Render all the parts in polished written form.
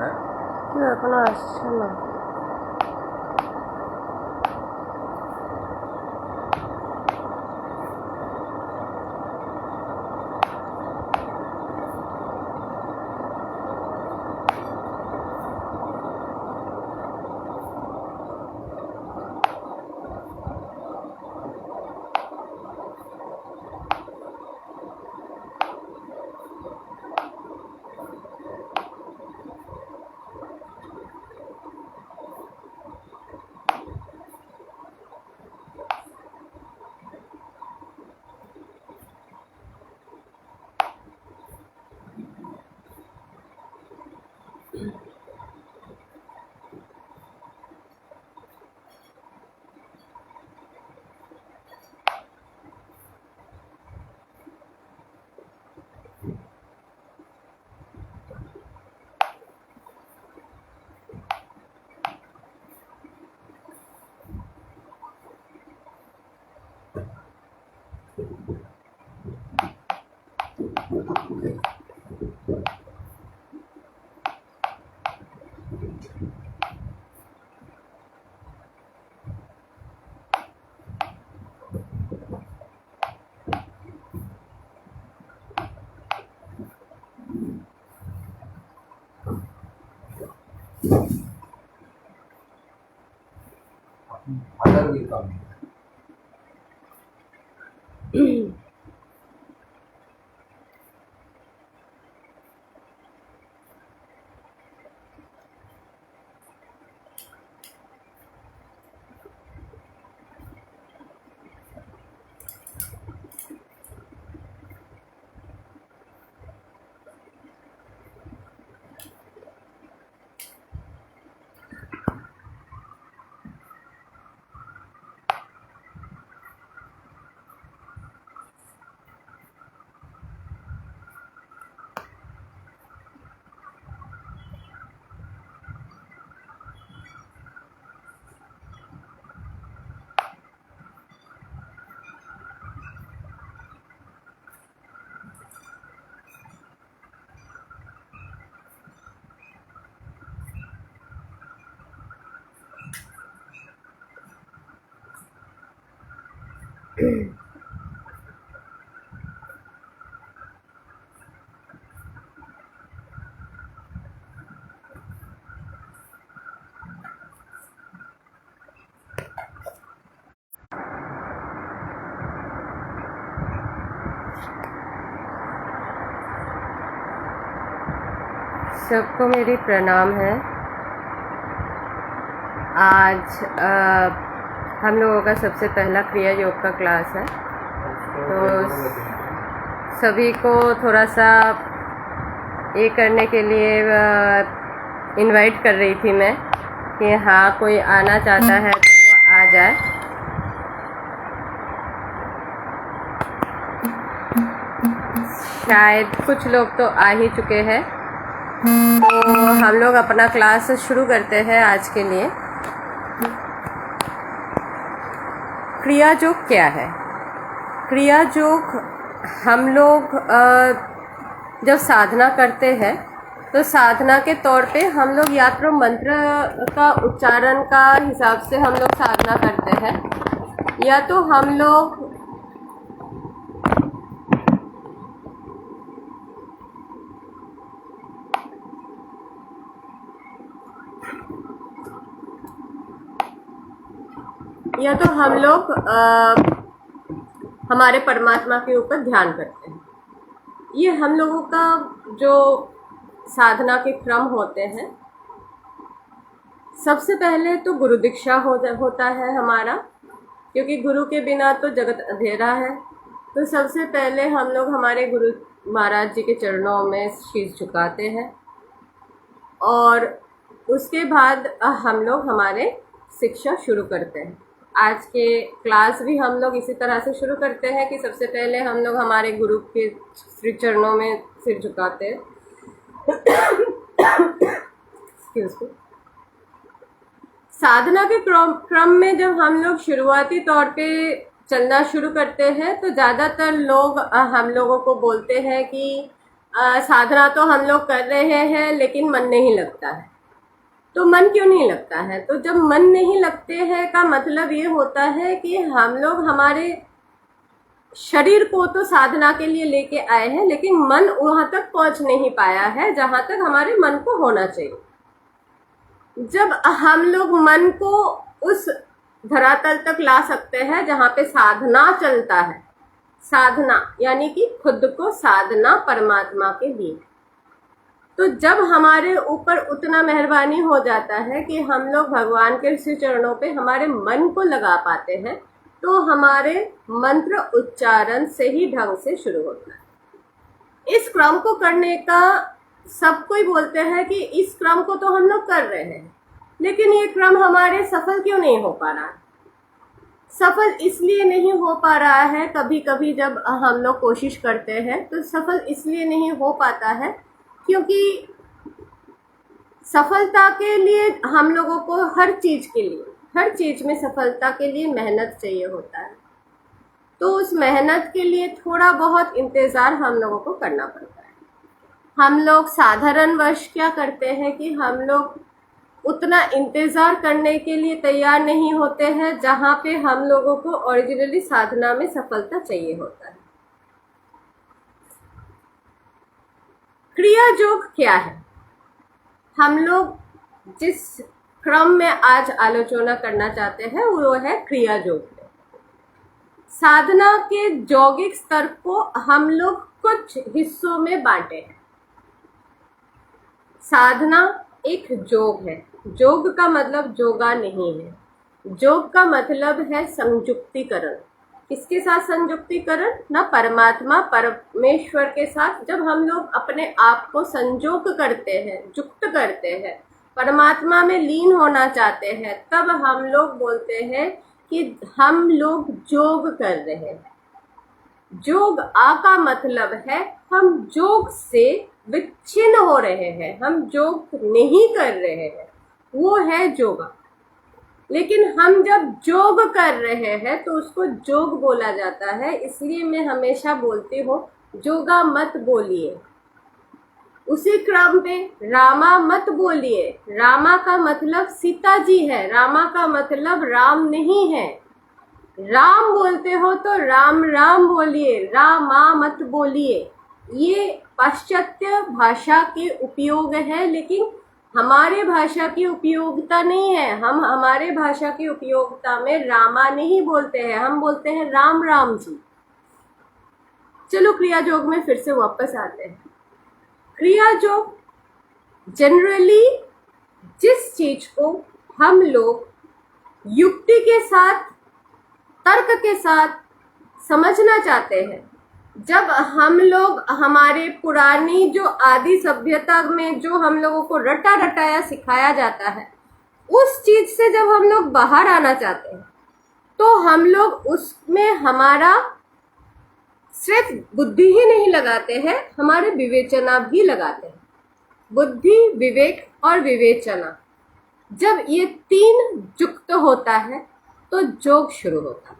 हैं? क्यों अपना अच्छा ना फादर विल कम। सबको मेरी प्रणाम है। आज हम लोगों का सबसे पहला क्रिया योग का क्लास है, तो सभी को थोड़ा सा ये करने के लिए इनवाइट कर रही थी मैं कि हाँ कोई आना चाहता है तो वो आ जाए। शायद कुछ लोग तो आ ही चुके हैं, तो हम लोग अपना क्लास शुरू करते हैं आज के लिए। क्रिया योग क्या है? क्रिया योग हम लोग जब साधना करते हैं तो साधना के तौर पे हम लोग या तो मंत्र का उच्चारण का हिसाब से हम लोग साधना करते हैं, या तो हम लोग हमारे परमात्मा के ऊपर ध्यान करते हैं। ये हम लोगों का जो साधना के क्रम होते हैं, सबसे पहले तो गुरु दीक्षा होता है हमारा, क्योंकि गुरु के बिना तो जगत अंधेरा है। तो सबसे पहले हम लोग हमारे गुरु महाराज जी के चरणों में शीश झुकाते हैं, और उसके बाद हम लोग हमारे शिक्षा शुरू करते हैं। आज के क्लास भी हम लोग इसी तरह से शुरू करते हैं कि सबसे पहले हम लोग हमारे गुरु के श्री चरणों में सिर झुकाते हैं। साधना के क्रम में जब हम लोग शुरुआती तौर पे चलना शुरू करते हैं तो ज़्यादातर लोग हम लोगों को बोलते हैं कि साधना तो हम लोग कर रहे हैं लेकिन मन नहीं लगता है। तो मन क्यों नहीं लगता है? तो जब मन नहीं लगते हैं का मतलब ये होता है कि हम लोग हमारे शरीर को तो साधना के लिए लेके आए हैं, लेकिन मन वहां तक पहुंच नहीं पाया है जहां तक हमारे मन को होना चाहिए। जब हम लोग मन को उस धरातल तक ला सकते हैं जहां पे साधना चलता है, साधना यानी कि खुद को साधना परमात्मा के लिए, तो जब हमारे ऊपर उतना मेहरबानी हो जाता है कि हम लोग भगवान के श्री चरणों पे हमारे मन को लगा पाते हैं, तो हमारे मंत्र उच्चारण से ही ढंग से शुरू होता है। इस क्रम को करने का सब कोई बोलते हैं कि इस क्रम को तो हम लोग कर रहे हैं, लेकिन ये क्रम हमारे सफल क्यों नहीं हो पा रहा है? सफल इसलिए नहीं हो पा रहा है, कभी कभी जब हम लोग कोशिश करते हैं तो सफल इसलिए नहीं हो पाता है क्योंकि सफलता के लिए हम लोगों को हर चीज में सफलता के लिए मेहनत चाहिए होता है। तो उस मेहनत के लिए थोड़ा बहुत इंतज़ार हम लोगों को करना पड़ता है। हम लोग साधारणवश क्या करते हैं कि हम लोग उतना इंतज़ार करने के लिए तैयार नहीं होते हैं जहाँ पे हम लोगों को ओरिजिनली साधना में सफलता चाहिए होता है। क्रिया योग क्या है? हम लोग जिस क्रम में आज आलोचना करना चाहते हैं वो है क्रिया योग। साधना के यौगिक स्तर को हम लोग कुछ हिस्सों में बांटे हैं। साधना एक योग है। योग का मतलब जोगा नहीं है। योग का मतलब है संयुक्तिकरण। किसके साथ संयुक्तिकरण? ना परमात्मा परमेश्वर के साथ। जब हम लोग अपने आप को संयोग करते हैं, युक्त करते हैं, परमात्मा में लीन होना चाहते हैं, तब हम लोग बोलते हैं कि हम लोग योग कर रहे हैं। योग आ का मतलब है हम योग से विच्छिन्न हो रहे हैं, हम योग नहीं कर रहे हैं, वो है योगा। लेकिन हम जब योग कर रहे हैं तो उसको योग बोला जाता है। इसलिए मैं हमेशा बोलती हूँ योगा मत बोलिए। उसी क्रम पे रामा मत बोलिए। रामा का मतलब सीता जी है, रामा का मतलब राम नहीं है। राम बोलते हो तो राम राम बोलिए, रामा मत बोलिए। ये पाश्चात्य भाषा के उपयोग है, लेकिन हमारे भाषा की उपयोगिता नहीं है। हम हमारे भाषा की उपयोगिता में रामा नहीं बोलते हैं, हम बोलते हैं राम राम जी। चलो क्रिया योग में फिर से वापस आते हैं। क्रिया योग जनरली जिस चीज को हम लोग युक्ति के साथ, तर्क के साथ समझना चाहते हैं, जब हम लोग हमारे पुरानी जो आदि सभ्यता में जो हम लोगों को रटा रटाया सिखाया जाता है, उस चीज से जब हम लोग बाहर आना चाहते हैं, तो हम लोग उसमें हमारा सिर्फ बुद्धि ही नहीं लगाते हैं, हमारे विवेचना भी लगाते हैं। बुद्धि, विवेक और विवेचना, जब ये तीन युक्त होता है तो योग शुरू होता है।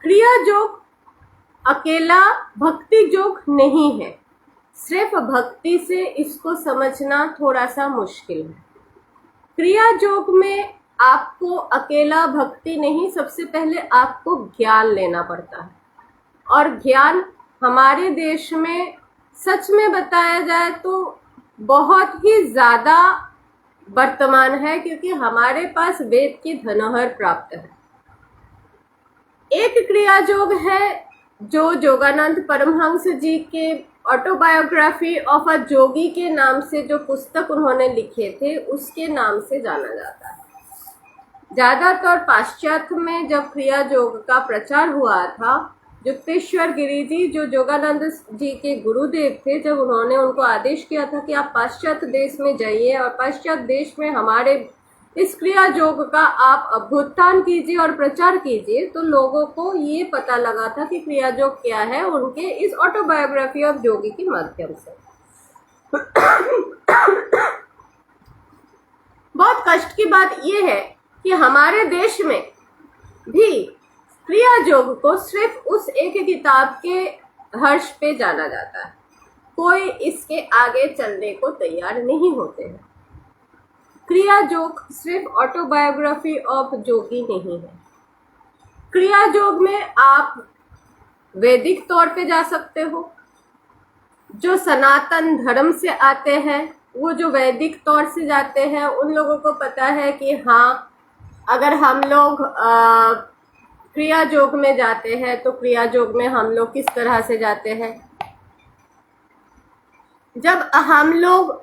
क्रिया योग अकेला भक्ति योग नहीं है। सिर्फ भक्ति से इसको समझना थोड़ा सा मुश्किल है। क्रिया योग में आपको अकेला भक्ति नहीं, सबसे पहले आपको ज्ञान लेना पड़ता है। और ज्ञान हमारे देश में सच में बताया जाए तो बहुत ही ज़्यादा वर्तमान है, क्योंकि हमारे पास वेद की धरोहर प्राप्त है। एक क्रिया योग है जो योगानंद परमहंस जी के ऑटोबायोग्राफी ऑफ अ जोगी के नाम से जो पुस्तक उन्होंने लिखे थे, उसके नाम से जाना जाता है। ज़्यादातर पाश्चात्य में जब क्रिया योग का प्रचार हुआ था, युक्तेश्वर गिरि जी जो योगानंद जी के गुरुदेव थे, जब उन्होंने उनको आदेश किया था कि आप पाश्चात्य देश में जाइए और पाश्चात्य देश में हमारे इस क्रिया योग का आप अभ्युत्थान कीजिए और प्रचार कीजिए, तो लोगों को ये पता लगा था कि क्रिया योग क्या है, उनके इस ऑटोबायोग्राफी ऑफ योगी के माध्यम से। बहुत कष्ट की बात यह है कि हमारे देश में भी क्रिया योग को सिर्फ उस एक किताब के हर्ष पे जाना जाता है। कोई इसके आगे चलने को तैयार नहीं होते हैं। क्रिया योग सिर्फ ऑटोबायोग्राफी ऑफ जोगी नहीं है। क्रिया योग में आप वैदिक तौर पे जा सकते हो। जो सनातन धर्म से आते हैं वो जो वैदिक तौर से जाते हैं उन लोगों को पता है कि हाँ, अगर हम लोग क्रिया योग में जाते हैं तो क्रिया योग में हम लोग किस तरह से जाते हैं। जब हम लोग